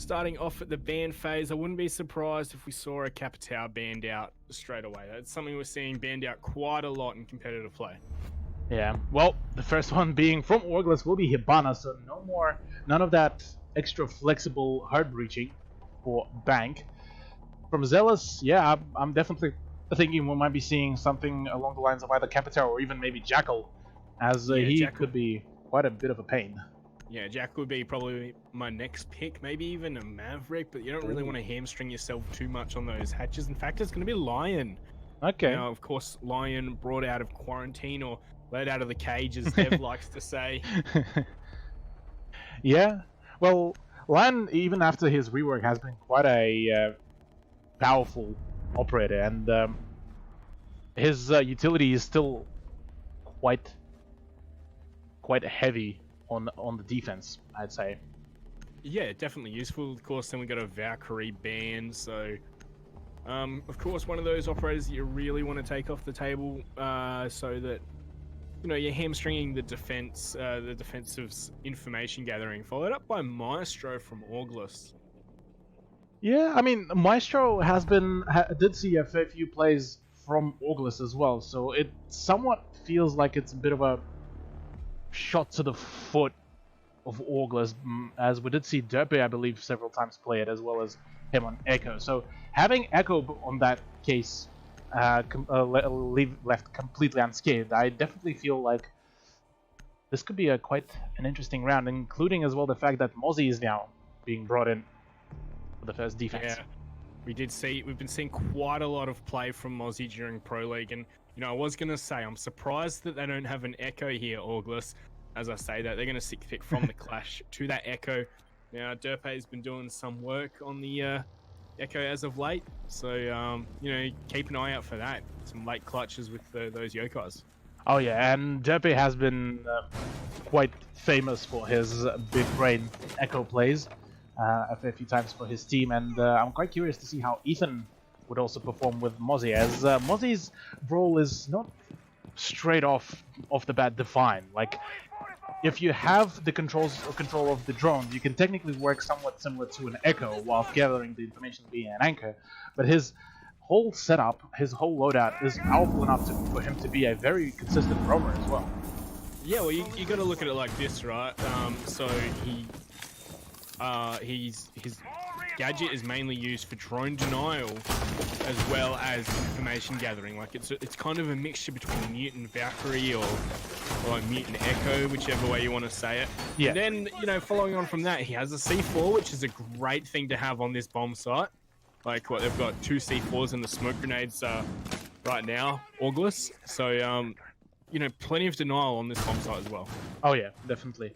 starting off at the banned phase, I wouldn't be surprised if we saw a Capitao banned out straight away. That's something we're seeing banned out quite a lot in competitive play. Yeah, well, the first one being from Orgless will be Hibana, so none of that extra flexible hard breaching for Bank. From Zealous, yeah, I'm definitely thinking we might be seeing something along the lines of either Capitao or even maybe Jackal, as Jackal could be quite a bit of a pain. Yeah, Jack would be probably my next pick, maybe even a Maverick, but you don't really want to hamstring yourself too much on those hatches. In fact, it's going to be Lion. Okay. Now, of course, Lion brought out of quarantine or let out of the cage, as Dev likes to say. Yeah, well, Lion, even after his rework, has been quite a powerful operator, and his utility is still quite heavy on the defense, I'd say. Yeah, definitely useful. Of course, then we got a Valkyrie band, so of course one of those operators that you really want to take off the table, so that you're hamstringing the defense, the defensive information gathering. Followed up by Maestro from Orgless. Yeah, I mean, Maestro did see a fair few plays from Orgless as well, so it somewhat feels like it's a bit of a shot to the foot of Orgless, as we did see Derpy, I believe, several times play it, as well as him on Echo. So having Echo on that case left completely unscathed, I definitely feel like this could be quite an interesting round, including as well the fact that Mozzie is now being brought in for the first defense. Yeah, we've been seeing quite a lot of play from Mozzie during Pro League, and I was gonna say I'm surprised that they don't have an Echo here, Orgless. As I say that, they're gonna stick pick from the Clash to that Echo. Now Derpay's been doing some work on the Echo as of late, so keep an eye out for that. Some late clutches with those Yokais. Oh yeah, and Derpy has been quite famous for his big brain Echo plays a fair few times for his team, and I'm quite curious to see how Ethan would also perform with Mozzie, as Mozzie's role is not straight off the bat defined. Like, if you have the control of the drone, you can technically work somewhat similar to an Echo whilst gathering the information via an anchor, but his whole setup, his whole loadout is powerful enough for him to be a very consistent roamer as well. Yeah, well, you got to look at it like this, right? So his gadget is mainly used for drone denial as well as information gathering. Like it's kind of a mixture between Mutant Valkyrie or Mutant Echo, whichever way you want to say it. Yeah. And then following on from that, he has a C4, which is a great thing to have on this bomb site. Like they've got 2 C4s and the smoke grenades right now, Orgless. So plenty of denial on this bomb site as well. Oh yeah, definitely.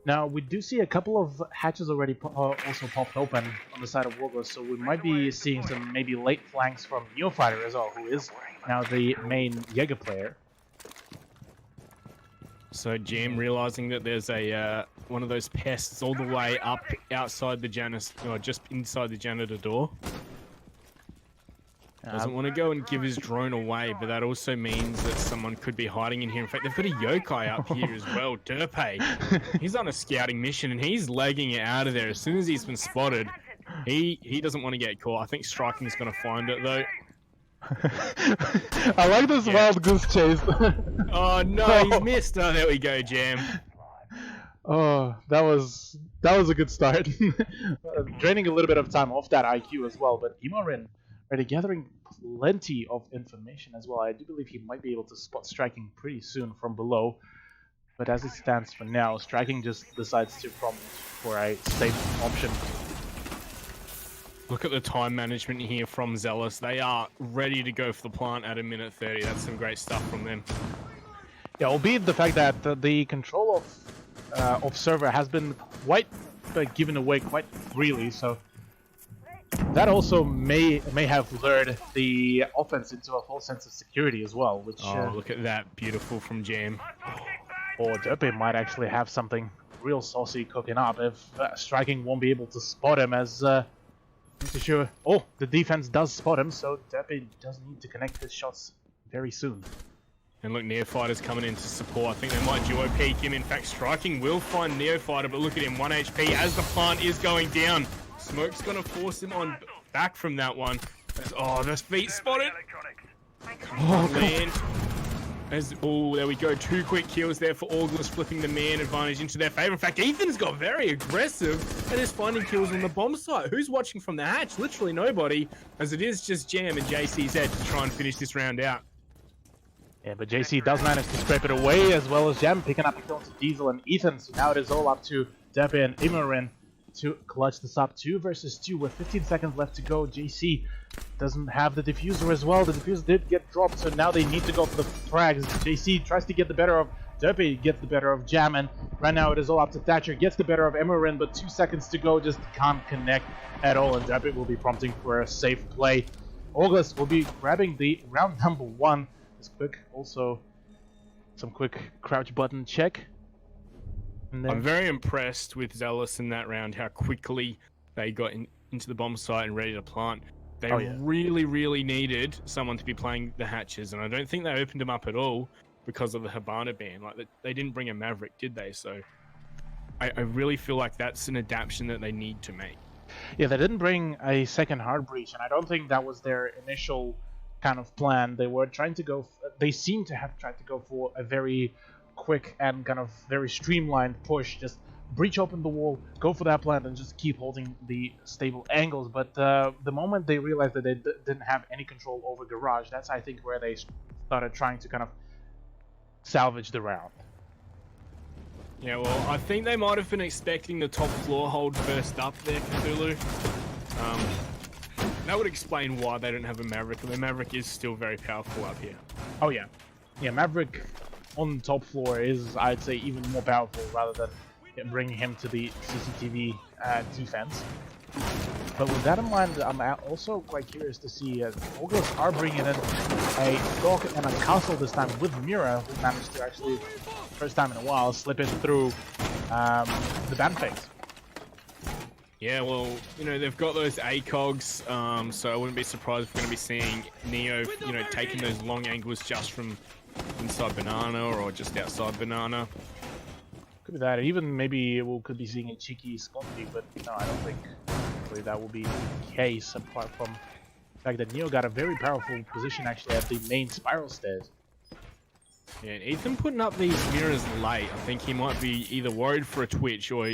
Now, we do see a couple of hatches already also popped open on the side of Orgless, so we might be seeing some maybe late flanks from Neofighter as well, who is now the main Jaeger player. So Jam realizing that there's a one of those pests all the way up outside the janitor, or just inside the janitor door. Doesn't want to go and give his drone away, but that also means that someone could be hiding in here. In fact, they've got a yokai up here as well, Derpay. He's on a scouting mission and he's legging it out of there. As soon as he's been spotted, he doesn't want to get caught. I think Striking's going to find it though. I like this wild goose chase. Oh no, he's missed. Oh, there we go, Jam. Oh, that was a good start. Draining a little bit of time off that IQ as well, but Imorin already gathering plenty of information as well. I do believe he might be able to spot Striking pretty soon from below, but as it stands for now, Striking just decides to prompt for a safe option. Look at the time management here from Zealous. They are ready to go for the plant at 1:30. That's some great stuff from them. Yeah, albeit the fact that the control of server has been quite given away quite freely, so that also may have lured the offense into a false sense of security as well. Which look at that, beautiful from Jam. Or Derpy might actually have something real saucy cooking up if Striking won't be able to spot him, as sure. Oh, the defense does spot him, so Derpy does need to connect his shots very soon. And look, Neofighter's coming in to support. I think they might duo peek him. In fact, Striking will find Neofighter, but look at him, 1 HP as the plant is going down. Smoke's gonna force him on back from that one. Oh, the feet spotted. Oh, Land. Oh, there we go. 2 quick kills there for August, flipping the man advantage into their favor. In fact, Ethan's got very aggressive and is finding kills on the bomb site. Who's watching from the hatch? Literally nobody, as it is just Jam and JC's Ed to try and finish this round out. Yeah, but JC does manage to scrape it away, as well as Jam picking up the kills to Diesel and Ethan. So now it is all up to Depe and Imran to clutch this up. 2 versus 2 with 15 seconds left to go. JC doesn't have the diffuser as well. The diffuser did get dropped, so now they need to go for the frags. JC tries to get the better of Depe, gets the better of Jam, and right now it is all up to Thatcher. Gets the better of Imran, but 2 seconds to go, just can't connect at all, and Depe will be prompting for a safe play. August will be grabbing the round number 1. It's quick, also some quick crouch button check. And then I'm very impressed with Zealous in that round, how quickly they got into the bomb site and ready to plant. They really, really needed someone to be playing the hatches, and I don't think they opened them up at all because of the Habana ban. Like, they didn't bring a Maverick, did they? So I really feel like that's an adaptation that they need to make. Yeah, they didn't bring a second hard breach, and I don't think that was their initial kind of plan. They were trying to go, they seem to have tried to go for a very quick and kind of very streamlined push, just breach open the wall, go for that plant, and just keep holding the stable angles. But the moment they realized that they didn't have any control over garage, that's I think where they started trying to kind of salvage the round. Yeah, well, I think they might have been expecting the top floor hold first up there, Cthulhu. That would explain why they don't have a Maverick, and the Maverick is still very powerful up here. Oh yeah. Yeah, Maverick on the top floor is, I'd say, even more powerful rather than bringing him to the CCTV defense. But with that in mind, I'm also quite curious to see August are bringing in a Stalk and a Castle this time with Mira, who managed to actually, first time in a while, slip in through the ban phase. Yeah, well, you know, they've got those ACOGs, so I wouldn't be surprised if we're going to be seeing Neo, you know, taking those long angles just from inside Banana or just outside Banana. Could be that. Even maybe we could be seeing a cheeky Sponty, but no, I don't think that will be the case, apart from the fact that Neo got a very powerful position actually at the main spiral stairs. Yeah, and Ethan putting up these mirrors late. I think he might be either worried for a twitch or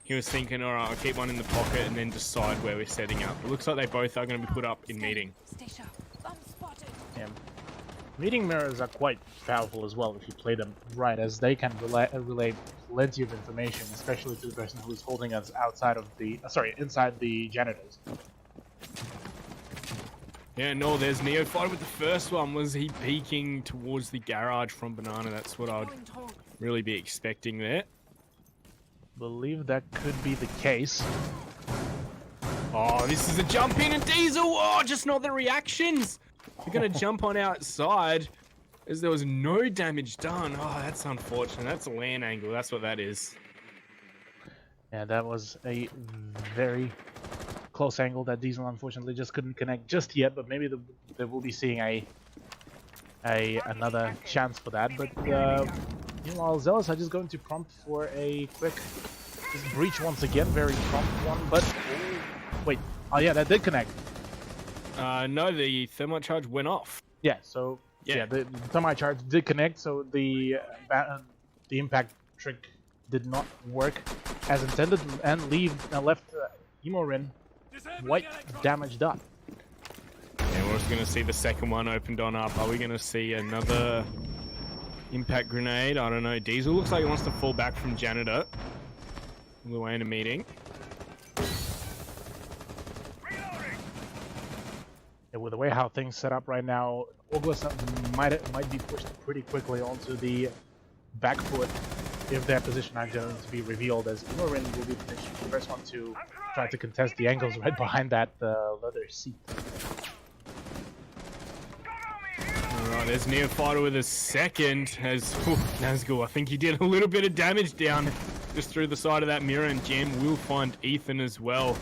he was thinking, alright, I'll keep one in the pocket and then decide where we're setting up. It looks like they both are going to be put up in meeting. Yeah. Meeting mirrors are quite powerful as well if you play them right, as they can relay plenty of information, especially to the person who is holding us outside of the, inside the janitors. Yeah, no, there's Neo fighting with the first one. Was he peeking towards the garage from Banana? That's what I'd really be expecting there. Believe that could be the case. Oh, this is a jump in and Diesel. Oh, just not the reactions. They're going to jump on outside as there was no damage done. Oh, that's unfortunate. That's a LAN angle. That's what that is. Yeah, that was a very close angle that Diesel unfortunately just couldn't connect just yet, but maybe they will be seeing another chance for that. But meanwhile, Zealous are just going to prompt for a quick breach once again, very prompt one, but wait, oh yeah, that did connect. No, the thermite charge went off. Yeah, so yeah, the thermite charge did connect, so the impact trick did not work as intended, and left Hemorin quite damaged up. Yeah, we're also going to see the second one opened on up. Are we going to see another impact grenade? I don't know. Diesel looks like he wants to fall back from Janitor. We're away in a meeting. Yeah, with the way how things set up right now, August might be pushed pretty quickly onto the back foot if their position are going to be revealed, as Imorin will be the first one to try to contest the angles right behind that leather seat. Alright, there's Neofighter with a second as Nazgul. I think he did a little bit of damage down just through the side of that mirror, and Jam will find Ethan as well.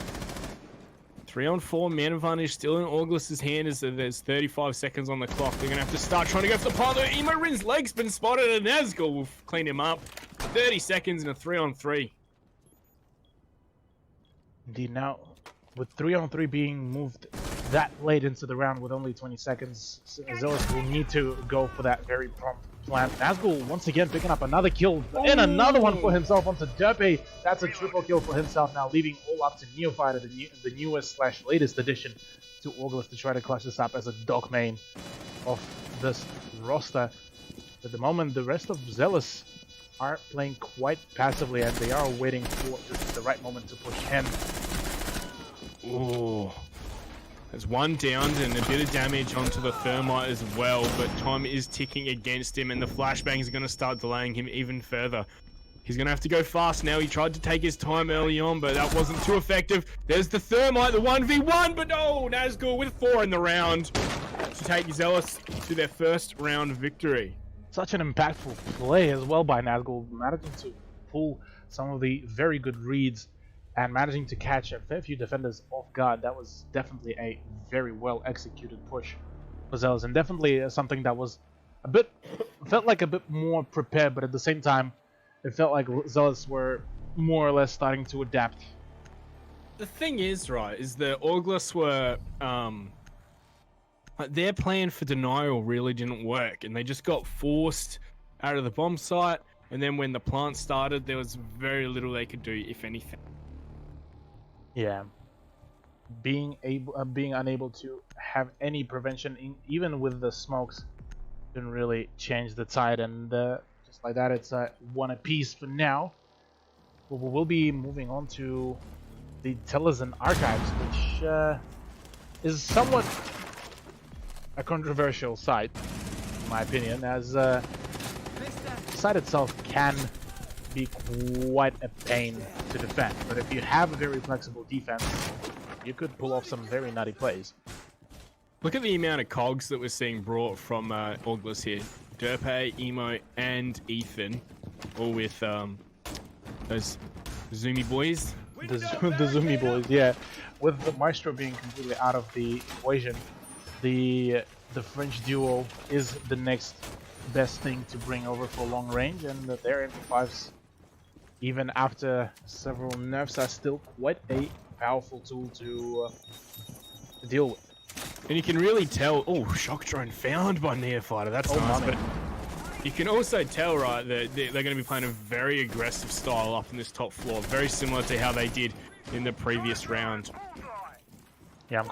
3-on-4, man advantage still in August's hand as there's 35 seconds on the clock. They're going to have to start trying to go for the pilot. Imorin's leg's been spotted and Nazgul will clean him up. 30 seconds in a 3-on-3. Indeed, now with 3-on-3 being moved that late into the round with only 20 seconds, Zealous will need to go for that very prompt plan. Nazgul once again picking up another kill and another one for himself onto Derpe. That's a triple kill for himself now, leaving all up to Neophyte, the newest / latest addition to August, to try to clutch this up as a dog main of this roster. At the moment, the rest of Zealous are playing quite passively, and they are waiting for just the right moment to push in. Ooh. There's one downed and a bit of damage onto the thermite as well, but time is ticking against him, and the flashbangs are going to start delaying him even further. He's going to have to go fast now. He tried to take his time early on, but that wasn't too effective. There's the thermite, the 1v1, but no, Nazgul with 4 in the round to take Zealous to their first round victory. Such an impactful play as well by Nazgul, managing to pull some of the very good reads and managing to catch a fair few defenders off guard. That was definitely a very well executed push for Zealous, and definitely something that was felt like a bit more prepared, but at the same time it felt like Zealous were more or less starting to adapt. The thing is, right, is that August were their plan for denial really didn't work, and they just got forced out of the bomb site, and then when the plant started, there was very little they could do, if anything. Yeah, being unable to have any prevention, even with the smokes, didn't really change the tide, and just like that, it's 1 apiece for now. But we'll be moving on to the Telezen Archives, which is somewhat a controversial site, in my opinion, as the site itself can be quite a pain to defend, but if you have a very flexible defense, you could pull off some very nutty plays. Look at the amount of cogs that we're seeing brought from August here. Derpe, Emo, and Ethan, all with those Zoomy boys. The Zoomy boys, yeah. With the Maestro being completely out of the equation, the French duo is the next best thing to bring over for long range, and their MP5s, even after several nerfs, are still quite a powerful tool to deal with. And you can really tell, oh, shock drone found by Neophyte, that's nice, but you can also tell, right, that they're going to be playing a very aggressive style up in this top floor, very similar to how they did in the previous round. Yeah,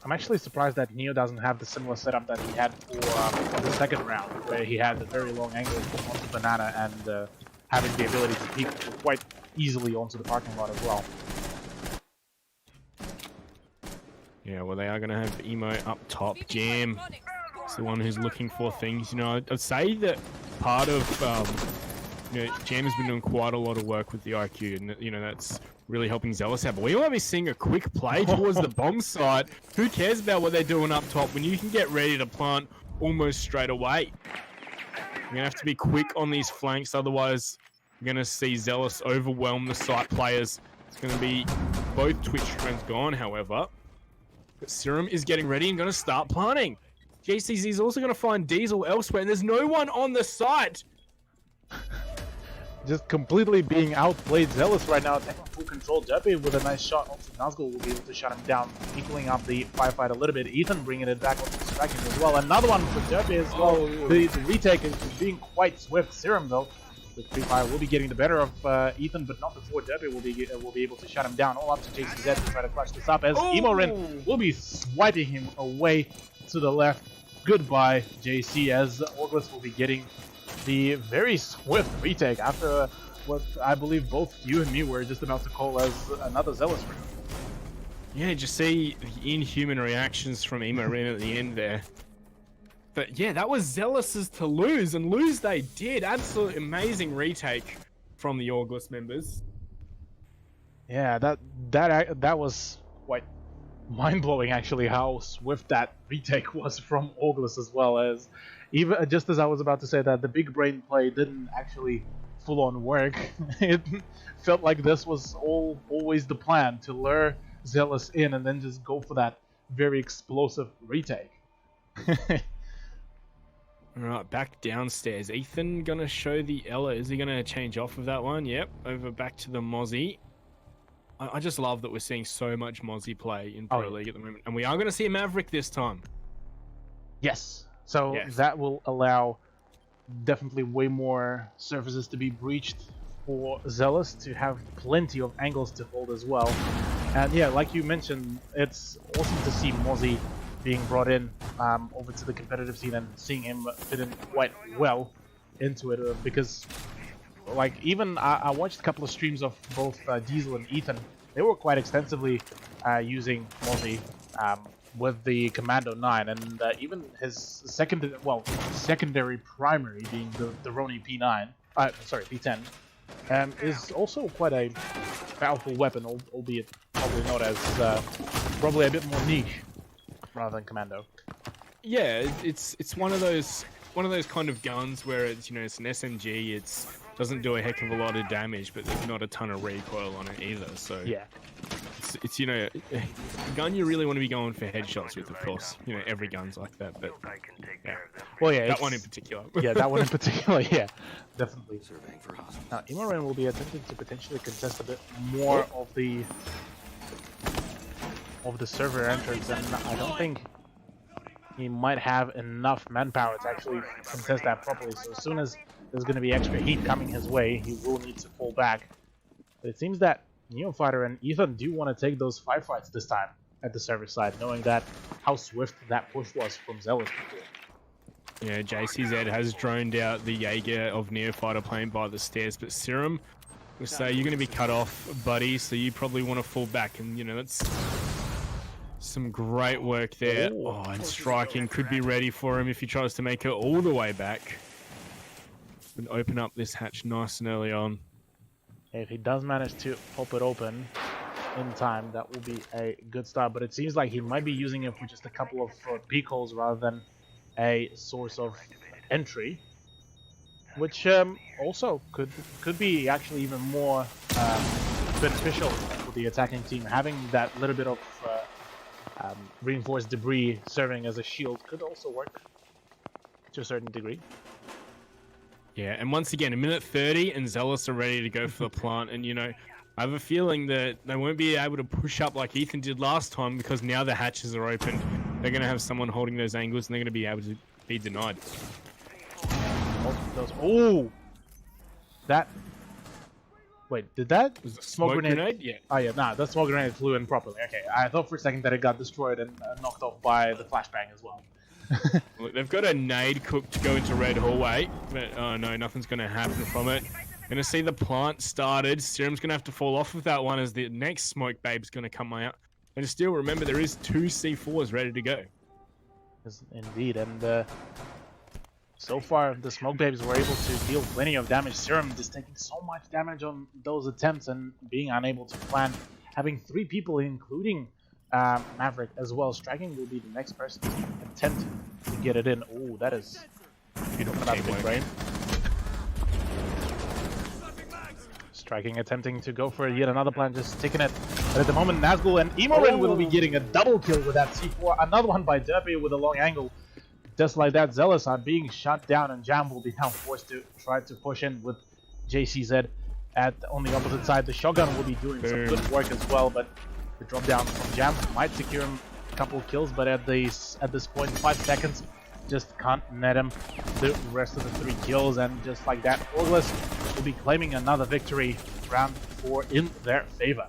I'm actually surprised that Neo doesn't have the similar setup that he had for the second round, where he had a very long angle onto Banana and having the ability to peek quite easily onto the parking lot as well. Yeah, well, they are going to have Emo up top. Jam is the one who's looking for things. You know, I'd say that part of, you know, Jam has been doing quite a lot of work with the IQ, and, you know, that's really helping Zealous out. But we might be seeing a quick play towards the bomb site. Who cares about what they're doing up top when you can get ready to plant almost straight away? You're going to have to be quick on these flanks, otherwise you're going to see Zealous overwhelm the site players. It's going to be both Twitch trends gone, however. But Serum is getting ready and going to start planting. JCZ is also going to find Diesel elsewhere, and there's no one on the site. Just completely being outplayed. Zealous right now taking full control. Derpe with a nice shot onto Nazgul will be able to shut him down, equaling up the firefight a little bit. Ethan bringing it back onto the striking as well. Another one for Derpe as well. The retake is being quite swift. Serum though, with Free Fire, will be getting the better of Ethan, but not before Derpe will be able to shut him down. All up to JCZ to try to clutch this up, as Emorin will be swiping him away to the left. Goodbye, JC, as August will be getting the very swift retake after what I believe both you and me were just about to call as another Zealous round. Yeah, just see the inhuman reactions from Emo Ren at the end there. But yeah, that was Zealous's to lose, and lose they did. Absolutely amazing retake from the August members. Yeah, that was quite mind-blowing actually, how swift that retake was from August, as well, as even just as I was about to say that the big brain play didn't actually full-on work. It felt like this was always the plan, to lure Zealous in and then just go for that very explosive retake. Alright, back downstairs. Ethan gonna show the Ella. Is he gonna change off of that one? Yep, over back to the Mozzie. I just love that we're seeing so much Mozzie play in Oh, Pro yeah. League at the moment, and we are going to see a Maverick this time. Yes. So Yes. that will allow definitely way more surfaces to be breached for Zealous to have plenty of angles to hold as well. And yeah, like you mentioned, it's awesome to see Mozzie being brought in over to the competitive scene and seeing him fit in quite well into it because like even I watched a couple of streams of both Diesel and Ethan. They were quite extensively using Mozzie with the Commando 9, and even his secondary primary being the Roni P9, sorry P10, is also quite a powerful weapon, albeit probably not as probably a bit more niche rather than Commando. Yeah, it's one of those kind of guns where it's it's an SMG. It's doesn't do a heck of a lot of damage, but there's not a ton of recoil on it either. So Yeah. it's a gun you really want to be going for headshots with, of course. Every gun's like that, but yeah. Well, yeah, That one in particular. Yeah, that one in particular, yeah, definitely. Now, Imoren will be attempting to potentially contest a bit more of the server entrance, and I don't think he might have enough manpower to actually contest that properly. So as soon as there's going to be extra heat coming his way, he will need to fall back. But it seems that Neofighter and Ethan do want to take those firefights this time at the server side, knowing that how swift that push was from Zealous before. Yeah, JCZ has droned out the Jaeger of Neofighter playing by the stairs, but Serum will say you're going to be cut off, buddy, so you probably want to fall back, and that's some great work there. Oh, and striking could be ready for him if he tries to make it all the way back. And open up this hatch nice and early on. If he does manage to pop it open in time, that will be a good start, but it seems like he might be using it for just a couple of peek holes rather than a source of entry, which also could be actually even more beneficial for the attacking team. Having that little bit of reinforced debris serving as a shield could also work to a certain degree. Yeah, and once again, a minute 30 and Zealous are ready to go for the plant, and I have a feeling that they won't be able to push up like Ethan did last time because now the hatches are open. They're going to have someone holding those angles and they're going to be able to be denied. Oh! That... Wait, did that Was it smoke grenade? Yeah. Oh yeah, nah, that smoke grenade flew in properly. Okay, I thought for a second that it got destroyed and knocked off by the flashbang as well. Look, they've got a nade cooked to go into red hallway, but oh no, nothing's going to happen from it. Gonna see the plant started. Serum's gonna have to fall off with that one as the next smoke babe's gonna come out. And still, remember, there is 2 C4s ready to go. Yes, indeed, and so far the smoke babes were able to deal plenty of damage. Serum just taking so much damage on those attempts and being unable to plan. Having 3 people, including Maverick as well, striking will be the next person to attempt to get it in. Oh, that is beautiful. Another big brain. Striking attempting to go for yet another plan, just taking it. But at the moment, Nazgul and Imoren will be getting a double kill with that C4. Another one by Derpy with a long angle. Just like that, Zealous are being shut down, and Jam will be now forced to try to push in with JCZ on the opposite side. The shotgun will be doing some good work as well, but the drop down from Jam might secure him a couple of kills, but at this point, 5 seconds, just can't net him the rest of the 3 kills, and just like that, Orgless will be claiming another victory, round 4 in their favor.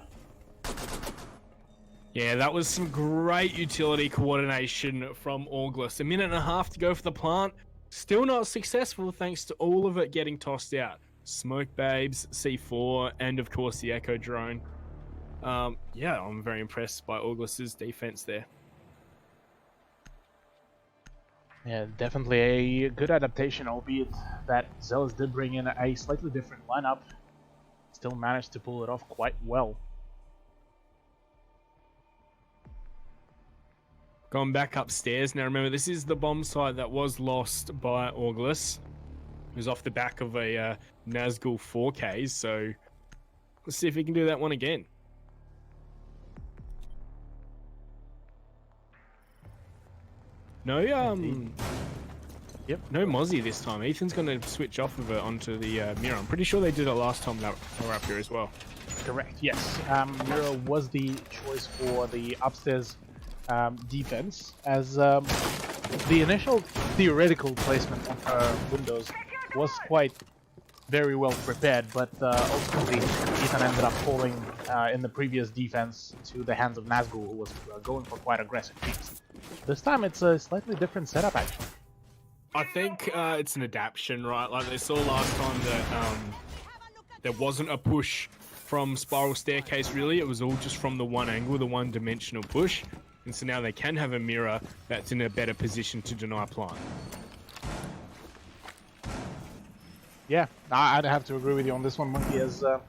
Yeah, that was some great utility coordination from Orgless. A minute and a half to go for the plant. Still not successful thanks to all of it getting tossed out. Smoke Babes, C4, and of course the Echo Drone. Yeah, I'm very impressed by Orgless's defense there. Yeah, definitely a good adaptation, albeit that Zealous did bring in a slightly different lineup. Still managed to pull it off quite well. Gone back upstairs. Now remember, this is the bomb site that was lost by Orgless. It was off the back of a Nazgul 4Ks, so let's see if he can do that one again. Yep. No Mozzie this time. Ethan's going to switch off of it onto the Mira. I'm pretty sure they did it last time they were up here as well. Correct, yes. Mira was the choice for the upstairs defense, as the initial theoretical placement of her windows was quite very well prepared, but ultimately Ethan ended up falling in the previous defense to the hands of Nazgul, who was going for quite aggressive teams. This time it's a slightly different setup, actually. I think it's an adaptation, right? Like they saw last time that there wasn't a push from Spiral Staircase, really. It was all just from the one angle, the one-dimensional push. And so now they can have a mirror that's in a better position to deny plant. Yeah, I'd have to agree with you on this one, Monkey, as it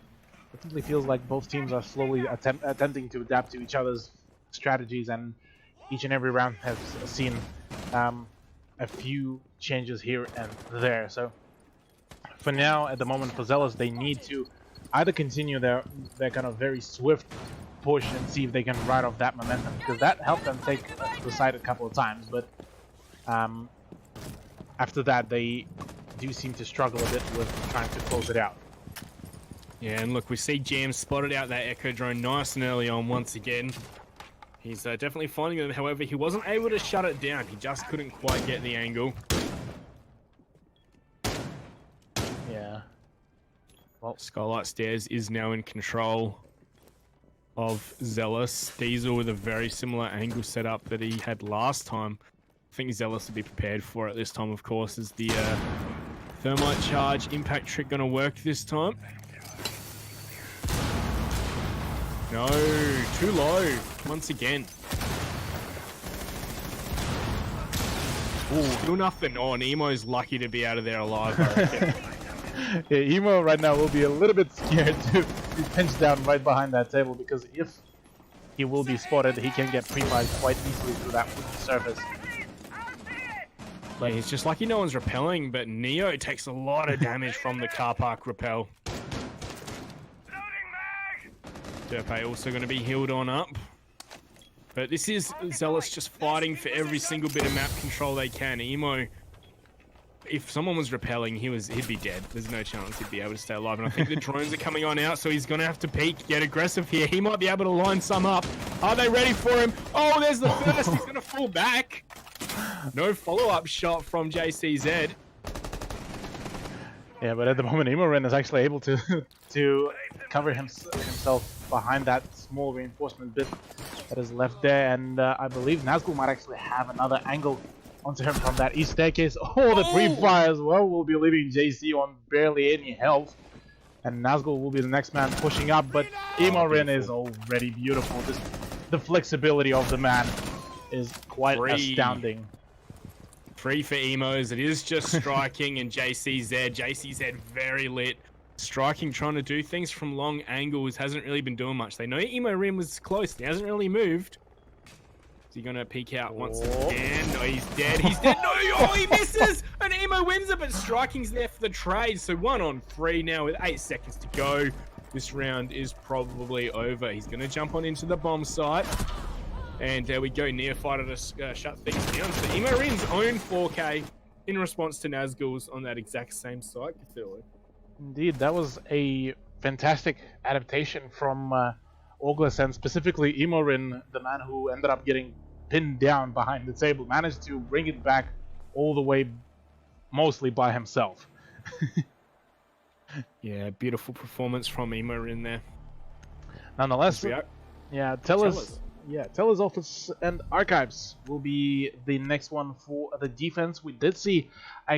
definitely feels like both teams are slowly attempting to adapt to each other's strategies, and each and every round has seen a few changes here and there. So for now, at the moment, for Zealous, they need to either continue their kind of very swift push and see if they can ride off that momentum, because that helped them take the side a couple of times, but after that they do seem to struggle a bit with trying to close it out. Yeah, and look, we see Jam spotted out that Echo drone nice and early on once again. He's definitely finding them. However, he wasn't able to shut it down. He just couldn't quite get the angle. Yeah. Well, Skylight Stairs is now in control of Zealous. Diesel with a very similar angle setup that he had last time. I think Zealous will be prepared for it this time, of course. Is the Thermite Charge impact trick going to work this time? No, too low once again. Ooh, still nothing on. Emo's lucky to be out of there alive, I reckon. yeah, Emo right now will be a little bit scared to be pinched down right behind that table, because if he will be spotted, he can get pre-fired quite easily through that wooden surface. But he's just lucky no one's repelling, but Neo takes a lot of damage from the car park repel. Derpe also going to be healed on up. But this is Zealous just fighting for every single bit of map control they can. Emo, if someone was repelling, he'd be dead. There's no chance he'd be able to stay alive. And I think the drones are coming on out, so he's going to have to peek, get aggressive here. He might be able to line some up. Are they ready for him? Oh, there's the first. He's going to fall back. No follow-up shot from JCZ. Yeah, but at the moment, Imoren is actually able to cover himself behind that small reinforcement bit that is left there, and I believe Nazgul might actually have another angle onto him from that east staircase. Oh, the pre-fire as well will be leaving JC on barely any health, and Nazgul will be the next man pushing up, but Imoren is already beautiful. Just the flexibility of the man is quite astounding. Free for Emos. It is just striking and JCZ very lit. Striking, trying to do things from long angles, hasn't really been doing much. They know Emo Rim was close. He hasn't really moved. Is he going to peek out once again? No, he's dead. He's dead. No, oh, he misses! And Emo wins it, but Striking's there for the trade. So 1 on 3 now with 8 seconds to go. This round is probably over. He's going to jump on into the bomb site. And there we go, Neophyter to shut things down. So Emo Rin's own 4K in response to Nazgul's on that exact same site, Cthulhu. Indeed, that was a fantastic adaptation from Orglas, and specifically Imorin, the man who ended up getting pinned down behind the table, managed to bring it back all the way mostly by himself. Yeah, beautiful performance from Imorin there. Nonetheless, yeah, Teller's Office and Archives will be the next one for the defense. We did see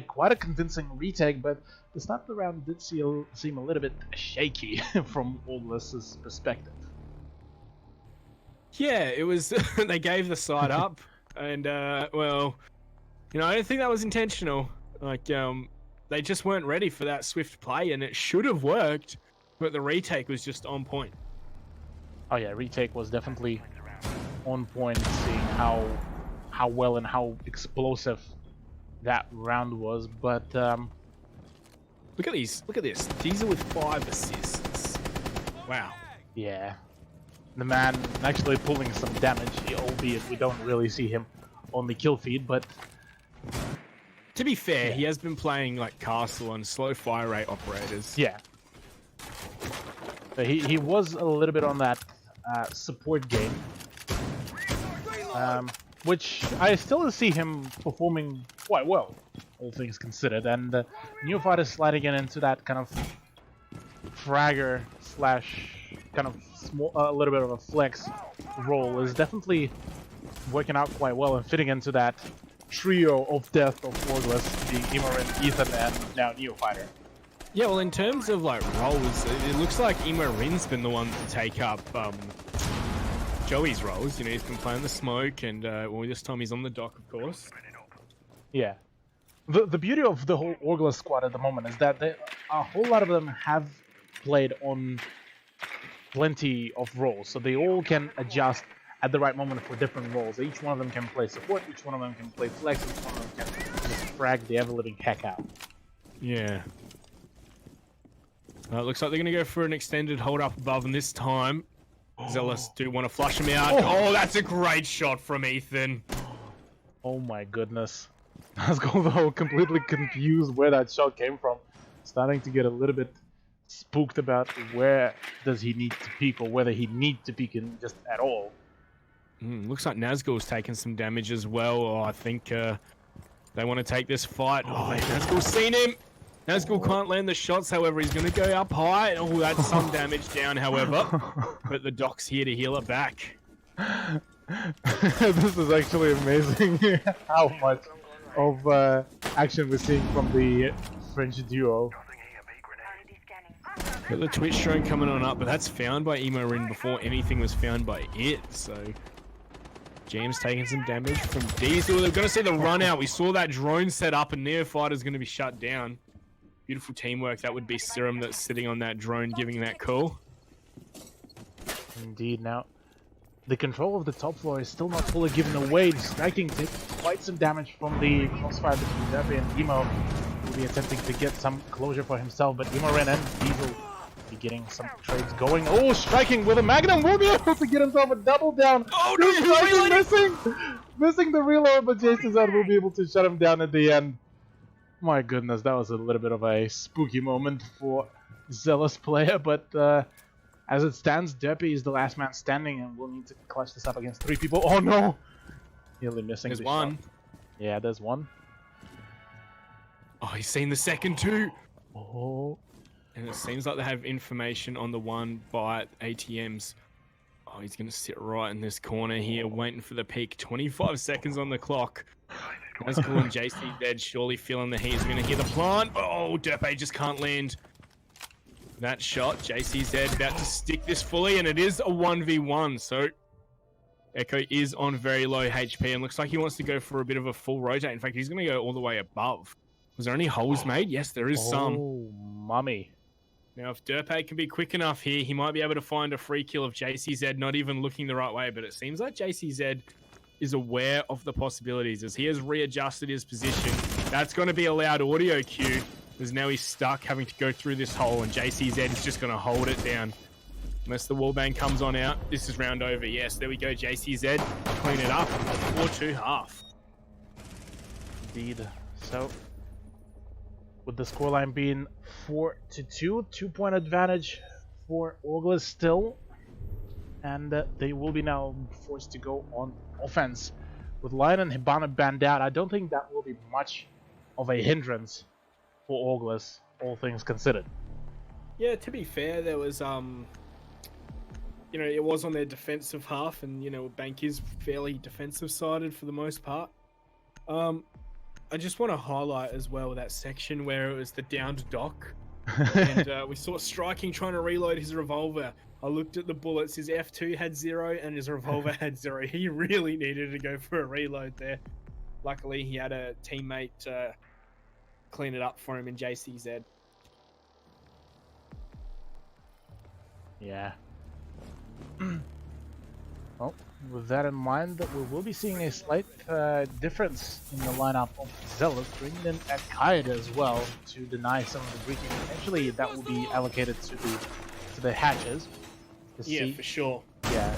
quite a convincing retake, but the start of the round did seem a little bit shaky from Orglas's perspective. Yeah, it was. They gave the side up, and well, you know, I don't think that was intentional. Like, they just weren't ready for that swift play, and it should have worked, but the retake was just on point. Oh yeah, retake was definitely on point, seeing how well and how explosive that round was. But look at these. Look at this. Diesel with 5 assists. Wow. Yeah. The man actually pulling some damage, albeit we don't really see him on the kill feed, but To be fair, he has been playing like Castle and slow fire rate operators. Yeah. But he was a little bit on that support game, which I still see him performing quite well, all things considered. And Neophyte is sliding into that kind of fragger slash kind of small, a little bit of a flex role is definitely working out quite well and fitting into that trio of death of Orgless, being Imorin, Ethan, and now Neophyter. Yeah, well, in terms of like roles, it looks like Imorin's been the one to take up Joey's roles. You know, he's been playing the smoke, and well, this time he's on the dock, of course. Yeah. The beauty of the whole Orgless squad at the moment is that a whole lot of them have played on plenty of roles, so they all can adjust at the right moment for different roles. Each one of them can play support, each one of them can play flex, each one of them can just frag the ever-living heck out. Yeah. It looks like they're going to go for an extended hold up above, and this time Zealous do want to flush him out. Oh, that's a great shot from Ethan. Oh my goodness. I was completely confused where that shot came from. Starting to get a little bit spooked about where does he need to peek, or whether he needs to peek in just at all. Looks like Nazgul's taking some damage as well. Oh, I think they want to take this fight. Oh, Nazgul's seen him. Nazgul can't land the shots, however, he's going to go up high. Oh, that's some damage down, however. But the Doc's here to heal it back. This is actually amazing how much of action we're seeing from the French duo. Got the Twitch drone coming on up, but that's found by Imorin before anything was found by it, so... James taking some damage from Diesel. They're going to see the run out. We saw that drone set up, and Neophyter's going to be shut down. Beautiful teamwork. That would be Serum that's sitting on that drone giving that call. Indeed. Now, the control of the top floor is still not fully given away. Striking takes quite some damage from the crossfire between Derby and Emo. Will be attempting to get some closure for himself, but Imoren and Diesel be getting some trades going. Oh, Striking with a Magnum will be able to get himself a double down. Oh no, missing the reload, but Jason Zed will be able to shut him down at the end. My goodness, that was a little bit of a spooky moment for Zealous player, but as it stands, Derpy is the last man standing and will need to clutch this up against 3 people. Oh no! Nearly missing. There's one. Shot. Yeah, there's one. Oh, he's seen the second too. Oh. And it seems like they have information on the one by ATMs. Oh, he's going to sit right in this corner here, waiting for the peak. 25 seconds on the clock. Nazgul and JCZ surely feeling the heat. He's going to hear the plant. Oh, Derpe just can't land that shot. JCZ about to stick this fully, and it is a 1v1. So Echo is on very low HP, and looks like he wants to go for a bit of a full rotate. In fact, he's going to go all the way above. Was there any holes made? Yes, there is some. Oh, mummy. Now, if Derpe can be quick enough here, he might be able to find a free kill of JCZ, not even looking the right way. But it seems like JCZ is aware of the possibilities as he has readjusted his position. That's going to be a loud audio cue, because now he's stuck having to go through this hole, and JCZ is just going to hold it down. Unless the wallbang comes on out. This is round over. Yes, there we go. JCZ clean it up. 4-2 half. Indeed. So, with the scoreline being 4-2, 2-point advantage for Orgless still, and they will be now forced to go on offense. With Lion and Hibana banned out, I don't think that will be much of a hindrance for Orgless, all things considered. Yeah, to be fair, there was you know, it was on their defensive half, and you know, Bank is fairly defensive sided for the most part. I just want to highlight as well that section where it was the downed Doc, and we saw Striking trying to reload his revolver. I looked at the bullets, his F2 had 0 and his revolver had 0. He really needed to go for a reload there. Luckily, he had a teammate clean it up for him in JCZ. Yeah. Well, with that in mind, we will be seeing a slight difference in the lineup of Zealous, bringing in Al-Qaeda as well to deny some of the breaching. Eventually, that will be allocated to the hatches. Yeah, for sure. Yeah,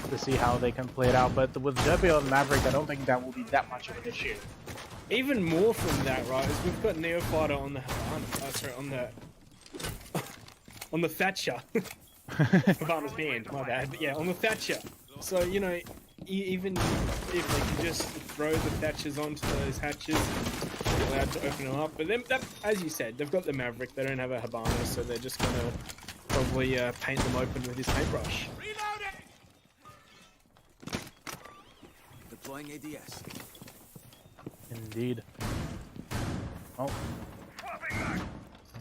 to see how they can play it out. But with Derby on Maverick, I don't think that will be that much of an issue. even more from that, right, is we've got Neofighter on the sorry, on the Thatcher. Havana's banned, my bad. But yeah, on the Thatcher. So, you know, even if they can just throw the Thatchers onto those hatches, they're allowed to open them up. But then, as you said, they've got the Maverick. They don't have a Habana, so they're just going to probably paint them open with his paintbrush. Deploying ADS. Indeed. Oh.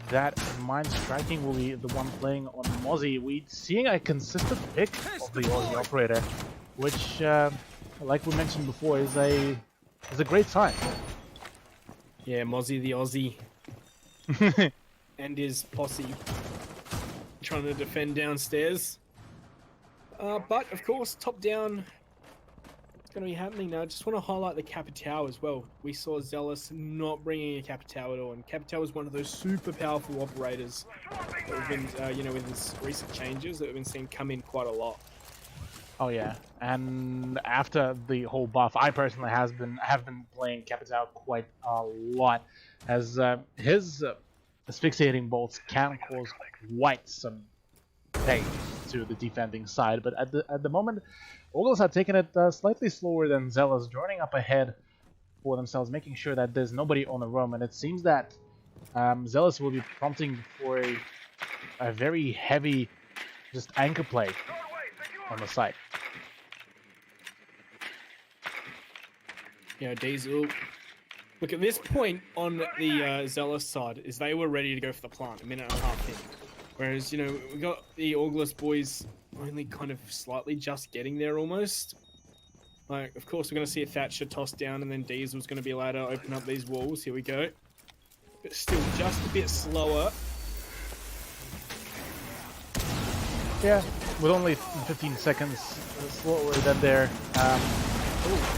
That Mind Striking will be the one playing on Mozzie. We're seeing a consistent pick of the Aussie operator, which, like we mentioned before, is a great sign. Yeah, Mozzie the Aussie. And his posse trying to defend downstairs. But, of course, top down, it's going to be happening now. I just want to highlight the Capitao as well. We saw Zealous not bringing a Capitao at all, and Capitao is one of those super powerful operators that we've been, you know, with his recent changes that we've been seeing come in quite a lot. Oh yeah, and after the whole buff, I personally have been playing Capitao quite a lot, as his asphyxiating bolts can cause quite some pain to the defending side. But at the moment, Ogles are taking it slightly slower than Zealous, joining up ahead for themselves, making sure that there's nobody on the roam. And it seems that Zealous will be prompting for a very heavy, just anchor play on the site. You know, Diesel. Look, at this point on the Zealous side, is they were ready to go for the plant a minute and a half in. Whereas, you know, we got the August boys only kind of slightly just getting there almost. Like, of course, we're going to see a Thatcher tossed down, and then Diesel's going to be allowed to open up these walls. Here we go. But still, just a bit slower. Yeah, with only 15 seconds slower than their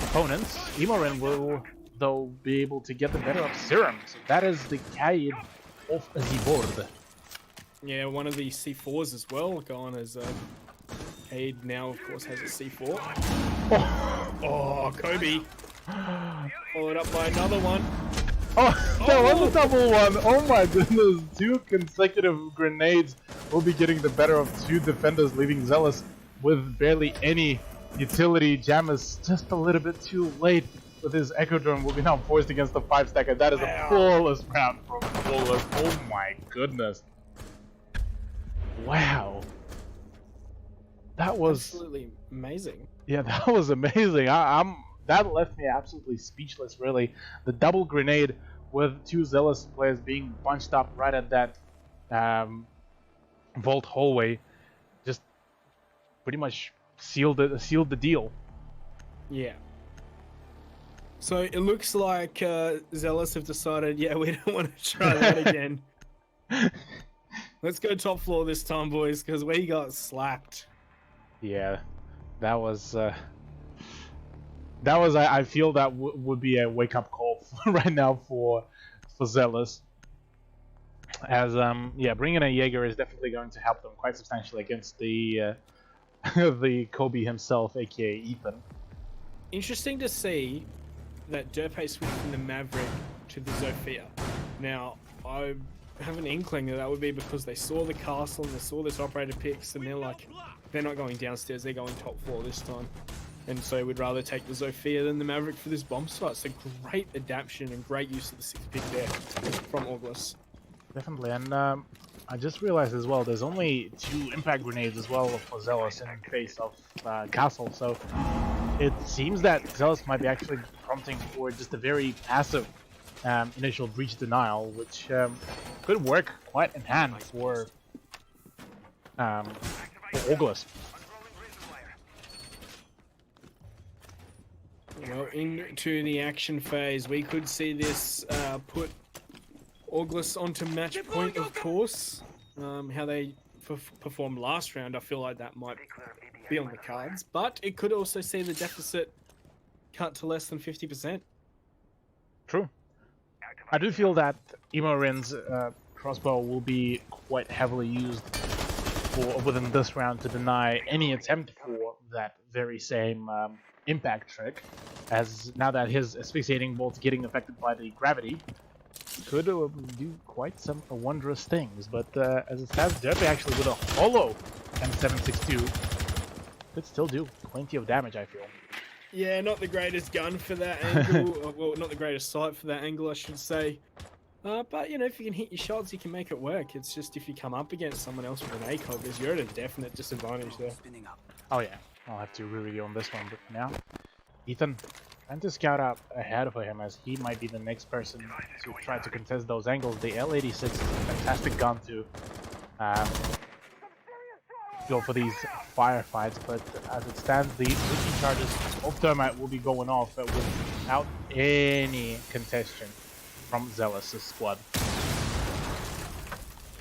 opponents, Imorin will, though, be able to get the better of Serum. So that is the Kaid of the board. Yeah, one of the C4s as well, going as Cade now, of course, has a C4. Oh, Kobe. Followed up by another one. Oh, that was a double one. Oh my goodness. 2 consecutive grenades will be getting the better of 2 defenders, leaving Zealous with barely any utility. Jam is just a little bit too late with his Echo Drone. Will be now forced against the 5-stacker. That is a flawless round from Wallace. Oh my goodness. Wow. That was absolutely amazing. Yeah, that was amazing. That left me absolutely speechless, really. The double grenade with 2 Zealous players being bunched up right at that vault hallway just pretty much sealed the deal. Yeah. So it looks like Zealous have decided, yeah, we don't want to try that again. Let's go top floor this time, boys, because we got slapped. Yeah, that was I feel that would be a wake-up call right now for Zealous, as yeah, bringing a Jaeger is definitely going to help them quite substantially against the the Kobe himself, aka Ethan. Interesting to see that Derpe switched from the Maverick to the Zofia. Now, I have an inkling that would be because they saw the castle and they saw this operator picks, and they're like, they're not going downstairs, they're going top floor this time. And so we'd rather take the Zofia than the Maverick for this bomb site. So great adaptation and great use of the 6th pick there from August. Definitely, and I just realized as well, there's only 2 impact grenades as well for Zealous in face of Castle, so it seems that Zealous might be actually prompting for just a very passive initial breach denial, which could work quite in hand for August. Well, into the action phase, we could see this put August onto match point, of course. How they performed last round, I feel like that might be on the cards, but it could also see the deficit cut to less than 50%. True. I do feel that Imorin's crossbow will be quite heavily used within this round to deny any attempt for that very same impact trick, as now that his asphyxiating bolt's getting affected by the gravity, could do quite some wondrous things. But as it stands, Derpy actually with a hollow M762 could still do plenty of damage, I feel. Yeah, not the greatest gun for that angle. Well, not the greatest sight for that angle, I should say. But, you know, if you can hit your shots, you can make it work. It's just if you come up against someone else with an ACOG, you're at a definite disadvantage there. Oh yeah, I'll have to review on this one, but now Ethan trying to scout out ahead of him, as he might be the next person to try to contest those angles. The L86 is a fantastic gun to go for these firefights, but as it stands, the leaking charges of Thermite will be going off without any contention from Zealous' squad.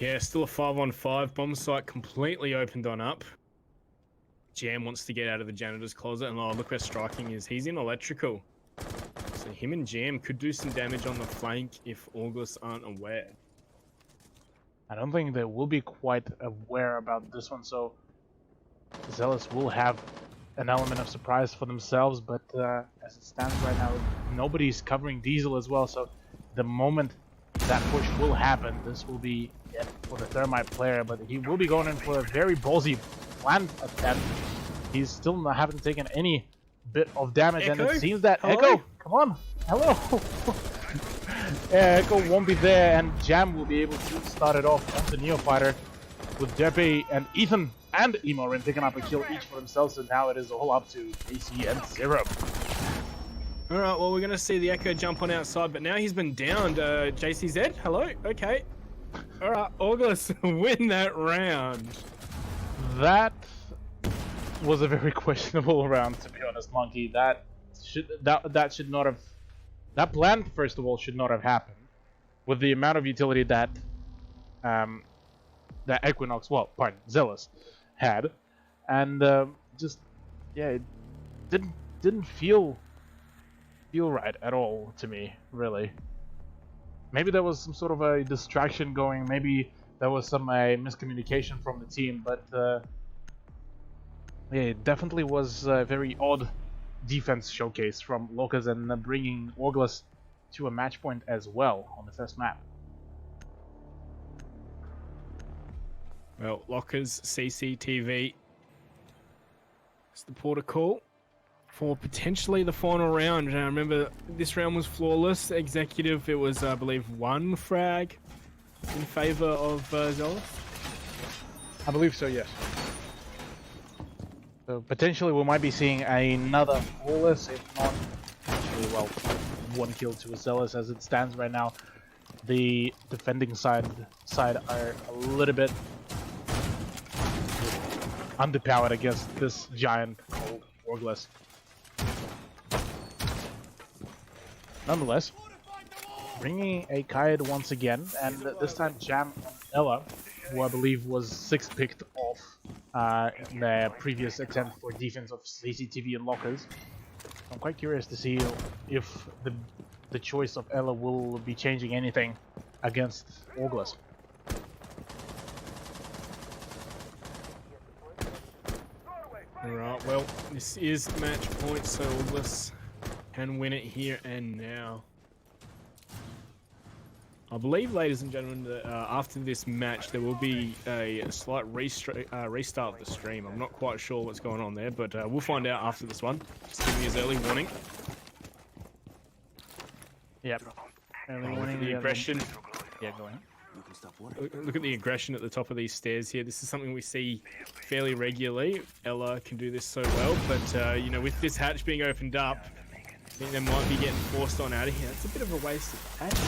Yeah, still a 5-on-5. Bomb site completely opened on up. Jam wants to get out of the janitor's closet, and oh, look where Striking is. He's in electrical. So him and Jam could do some damage on the flank if August aren't aware. I don't think they will be quite aware about this one, so Zealous will have an element of surprise for themselves, but as it stands right now, nobody's covering Diesel as well, so the moment that push will happen, this will be it for the Thermite player, but he will be going in for a very ballsy planned attempt. He's still not haven't taken any bit of damage, Echo? and it seems that Hello? Echo, come on, hello. Yeah, Echo won't be there, and Jam will be able to start it off on the Neofighter with Derpy and Ethan and Emorin picking up a kill each for themselves, so now it is all up to AC and Zero. Alright, well, we're going to see the Echo jump on outside, but now he's been downed. JCZ, hello? Okay. Alright, August win that round. That was a very questionable round, to be honest, Monkey. That should not have... That plan, first of all, should not have happened. With the amount of utility that that Equinox, well, pardon, Zealous had, and just, yeah, it didn't feel right at all to me, really. Maybe there was some sort of a distraction going, maybe there was some miscommunication from the team, but yeah, it definitely was a very odd defense showcase from Locas, and bringing Orglas to a match point as well on the first map. Well, Locker's CCTV. It's the protocol for potentially the final round. And I remember this round was flawless. Executive, it was, I believe, 1 frag in favor of Zealous. I believe so, yes. So potentially we might be seeing another flawless, if not actually, well, 1 kill to a Zealous as it stands right now. The defending side are a little bit underpowered against this giant cold Orglas. Nonetheless, bringing a Kaid once again, and this time Jam and Ella, who I believe was 6th picked off in the previous attempt for defense of CCTV and Lockers. I'm quite curious to see if the choice of Ella will be changing anything against Orglas. Alright, well, this is match point, so Orglas can win it here and now. I believe, ladies and gentlemen, that after this match there will be a slight restart of the stream. I'm not quite sure what's going on there, but we'll find out after this one. Just giving you his early warning. Yep. Early warning. The aggression. Yeah, go ahead. Look at the aggression at the top of these stairs here. This is something we see fairly regularly. Ella can do this so well, but you know, with this hatch being opened up, I think they might be getting forced on out of here. It's a bit of a waste of hatch.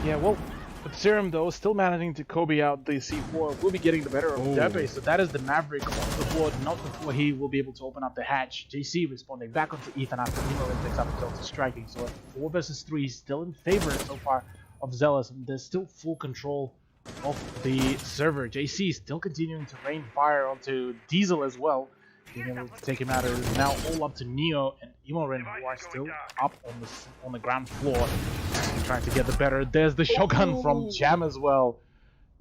Yeah, well, with Serum though, still managing to Kobe out the C4, will be getting the better of Derpy, so that is the Maverick off the board, not before he will be able to open up the hatch. JC responding back onto Ethan after Nemo picks up the Delta striking, so 4 versus 3 still in favor so far of Zealous, and there's still full control of the server. JC still continuing to rain fire onto Diesel as well, being able to take him out. It is now all up to Neo and Emorin, who are still up on the ground floor, trying to get the better. There's the shotgun from Jam as well.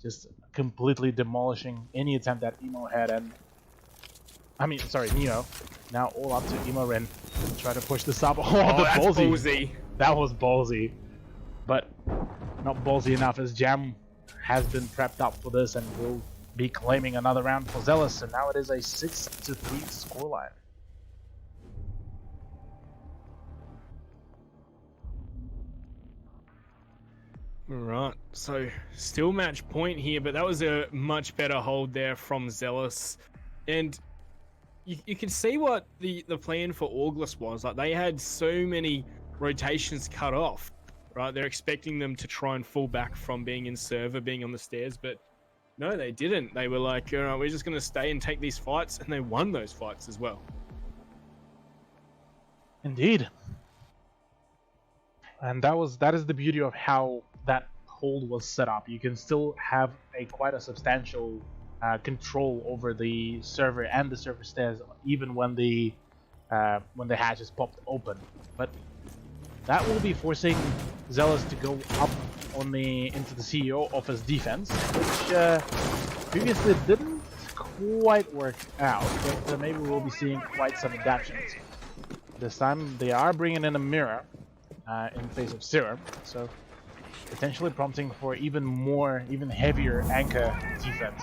Just completely demolishing any attempt that Emo had, and I mean, sorry, Neo. Now all up to Emo Ren to try to push this up. Oh, the that's ballsy. That was ballsy, but not ballsy enough, as Jam has been prepped up for this and will be claiming another round for Zealous. So now it is a 6-3 scoreline. Right, so still match point here, but that was a much better hold there from Zealous. And you can see what the plan for August was. Like, they had so many rotations cut off, right? They're expecting them to try and fall back from being in server, being on the stairs, but no, they didn't. They were like, all right, we're just going to stay and take these fights, and they won those fights as well. Indeed. And that is the beauty of how that hold was set up. You can still have quite a substantial control over the server and the server stairs, even when the hatch is popped open. But that will be forcing Zealous to go up on into the CEO office defense, which previously didn't quite work out. But maybe we'll be seeing quite some adaptations. This time they are bringing in a mirror in face of Serum, so potentially prompting for even heavier anchor defense.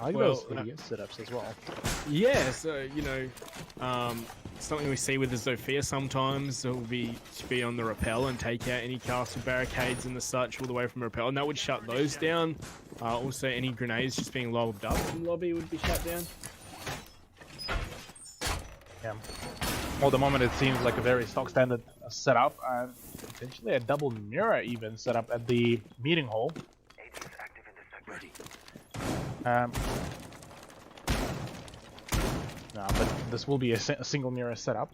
I like those hideous setups as well. Yeah, so, you know, something we see with the Zofia sometimes will be to be on the rappel and take out any castle barricades and the such all the way from the rappel, and that would shut those down. Also, any grenades just being lobbed up from lobby would be shut down. Yeah. Well, at the moment it seems like a very stock standard setup, and potentially a double mirror even set up at the meeting hall. No, but this will be a single mirror setup,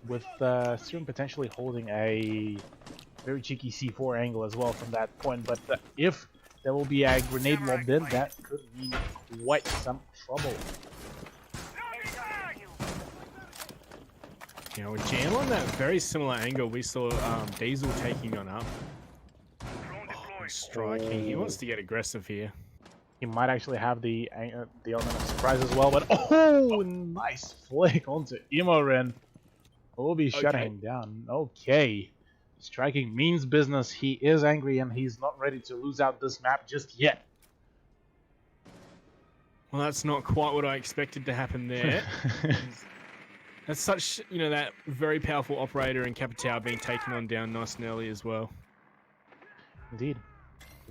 with Serum potentially holding a very cheeky C4 angle as well from that point. But if there will be a grenade lobbed in, that could mean quite some trouble. You know, with Jam on that very similar angle, we saw Diesel taking on up. Oh, he's striking. He wants to get aggressive here. He might actually have the element of surprise as well, but oh, nice flick onto Imoren. We'll be shutting him down. Okay. Striking means business. He is angry and he's not ready to lose out this map just yet. Well, that's not quite what I expected to happen there. That's such, you know, that very powerful operator in Capitao being taken on down nice and early as well. Indeed.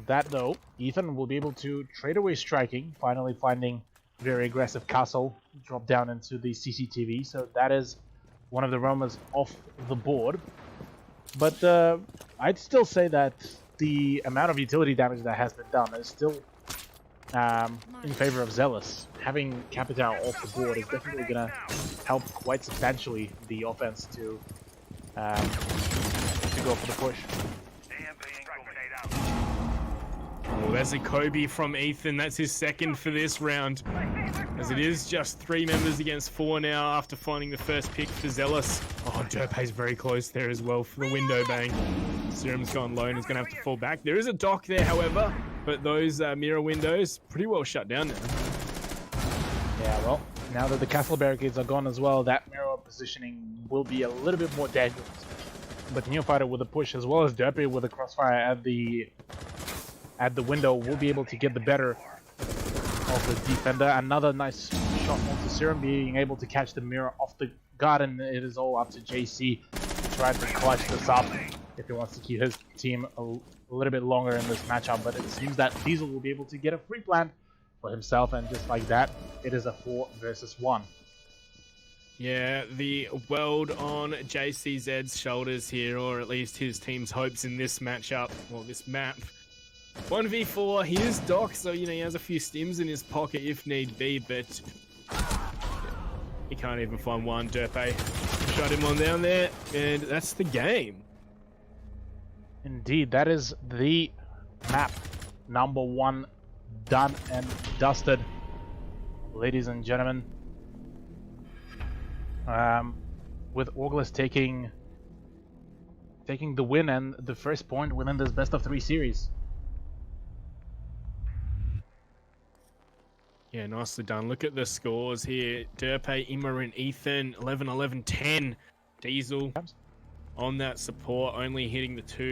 That though, Ethan will be able to trade away striking, finally finding very aggressive castle, drop down into the CCTV, so that is one of the roamers off the board. But I'd still say that the amount of utility damage that has been done is still in favor of Zealous. Having Capitao off the board is definitely going to help quite substantially the offense to go for the push. Oh, there's a Kobe from Ethan. That's his second for this round. As it is just 3 members against 4 now after finding the first pick for Zealous. Oh, Derpe's very close there as well for the window bang. Serum's gone low and is going to have to fall back. There is a dock there, however, but those mirror windows pretty well shut down now. Yeah, well, now that the castle barricades are gone as well, that mirror positioning will be a little bit more dangerous. But Neofighter with a push as well as Derpe with a crossfire at the window will be able to get the better of the defender. Another nice shot onto Serum, being able to catch the mirror off the guard, and it is all up to JC to try to clutch this up if he wants to keep his team a little bit longer in this matchup. But it seems that Diesel will be able to get a free plant for himself, and just like that, it is a 4 versus 1. Yeah, the world on JCZ's shoulders here, or at least his team's hopes in this matchup, or this map. 1v4, he is Doc, so, you know, he has a few stims in his pocket if need be, but he can't even find one. Derpe shut him on down there, and that's the game. Indeed, that is the map number 1 done and dusted, ladies and gentlemen. With Orglis taking taking the win and the first point within this best of 3 series. Yeah, nicely done. Look at the scores here. Derpe, Ima, and Ethan, 11, 11, 10. Diesel on that support, only hitting the 2.